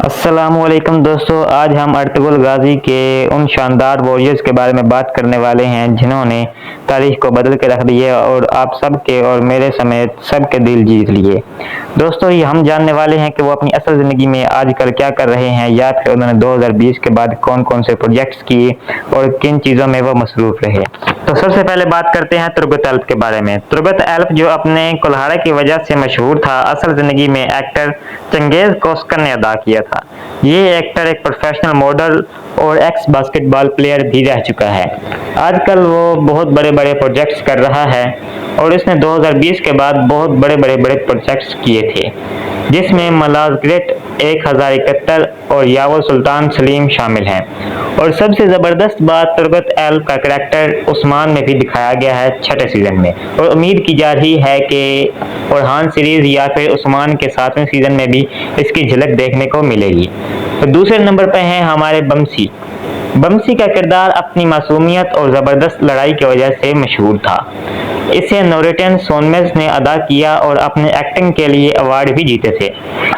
अस्सलाम वालेकुम दोस्तों, आज हम अर्तुगरुल गाजी के उन शानदार वॉरियर्स के बारे में बात करने वाले हैं जिन्होंने तारीख को बदल के रख दिया और आप सबके और मेरे समेत सबके दिल जीत लिए। दोस्तों, ये हम जानने वाले हैं कि वो अपनी असल ज़िंदगी में आजकल क्या कर रहे हैं या फिर उन्होंने 2020 के बाद कौन कौन से प्रोजेक्ट्स किए और किन चीज़ों में वो मसरूफ़ रहे। तो सबसे पहले बात करते हैं तुर्गत एल्प के बारे में। तुर्गत एल्प जो अपने कुल्हाड़ा की वजह से मशहूर था, असल ज़िंदगी में एक्टर चंगेज़ कोस्कर ने अदा किया था। ये एक्टर एक प्रोफेशनल मॉडल और एक्स बास्केटबॉल प्लेयर भी रह चुका है। आजकल वो बहुत बड़े बड़े प्रोजेक्ट्स कर रहा है और इसने 2020 के बाद बहुत बड़े प्रोजेक्ट्स किए थे, जिसमें मलाज ग्रेट 1071 और यावर सुल्तान सलीम शामिल हैं। और सबसे ज़बरदस्त बात, तुर्गत एल्प का करैक्टर उस्मान में भी दिखाया गया है 6ठे सीज़न में, और उम्मीद की जा रही है कि ओरहान सीरीज़ या फिर उस्मान के 7वें सीज़न में भी इसकी झलक देखने को मिलेगी। तो दूसरे नंबर पर हैं हमारे बमसी। बमसी का किरदार अपनी मासूमियत और ज़बरदस्त लड़ाई की वजह से मशहूर था। इसे नोरेटन सोनमेस ने अदा किया और अपने एक्टिंग के लिए अवार्ड भी जीते थे।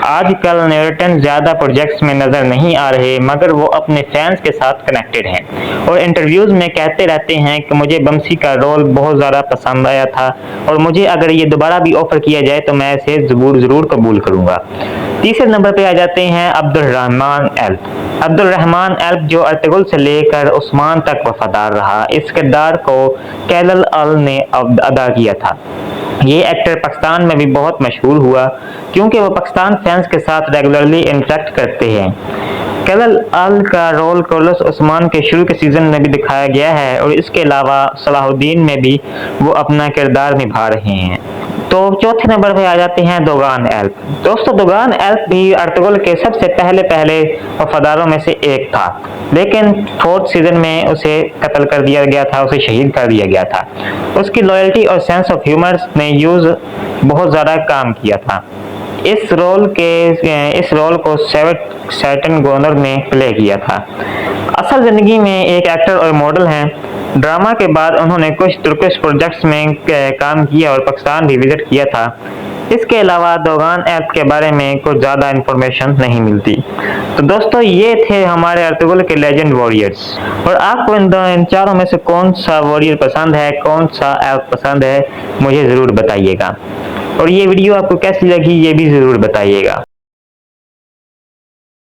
आजकल नोरेटन ज़्यादा प्रोजेक्ट्स में नज़र नहीं आ रहे, मगर वो अपने फैंस के साथ कनेक्टेड हैं और इंटरव्यूज़ में कहते रहते हैं कि मुझे बमसी का रोल बहुत ज़्यादा पसंद आया था और मुझे अगर ये दोबारा भी ऑफ़र किया जाए तो मैं इसे ज़रूर कबूल करूँगा। तीसरे नंबर पर आ जाते हैं अब्दुर्रहमान एल्प। अब्दुर्रहमान एल्प जो अर्तुगरुल से लेकर उस्मान तक वफादार रहा, इस किरदार को कैलल अल ने अदा किया था। ये एक्टर पाकिस्तान में भी बहुत मशहूर हुआ क्योंकि वो पाकिस्तान फैंस के साथ रेगुलरली इंटरेक्ट करते हैं। कैलल अल का रोल कोलस उस्मान के शुरू के सीज़न में भी दिखाया गया है और इसके अलावा सलाहुद्दीन में भी वो अपना किरदार निभा रहे हैं। तो चौथे नंबर पे आ जाते हैं दोगान एल्प। दोस्तों, दोगान एल्प भी अर्तुगरुल के सबसे पहले वफादारों में से एक था, लेकिन 4th सीज़न में उसे कत्ल कर दिया गया था, उसे शहीद कर दिया गया था। उसकी लॉयल्टी और सेंस ऑफ ह्यूमर ने यूज़ बहुत ज़्यादा काम किया था। इस रोल को सैटन गोनर ने प्ले किया था। असल ज़िंदगी में एक एक्टर और मॉडल हैं। ड्रामा के बाद उन्होंने कुछ तुर्किश प्रोजेक्ट्स में काम किया और पाकिस्तान भी विजिट किया था। इसके अलावा दोगान एल्प के बारे में कुछ ज़्यादा इन्फॉर्मेशन नहीं मिलती। तो दोस्तों, ये थे हमारे अर्तुगरुल के लेजेंड वॉरियर्स। और आपको इन चारों में से कौन सा वॉरियर पसंद है, कौन सा एल्प पसंद है, मुझे ज़रूर बताइएगा। और ये वीडियो आपको कैसी लगी ये भी ज़रूर बताइएगा।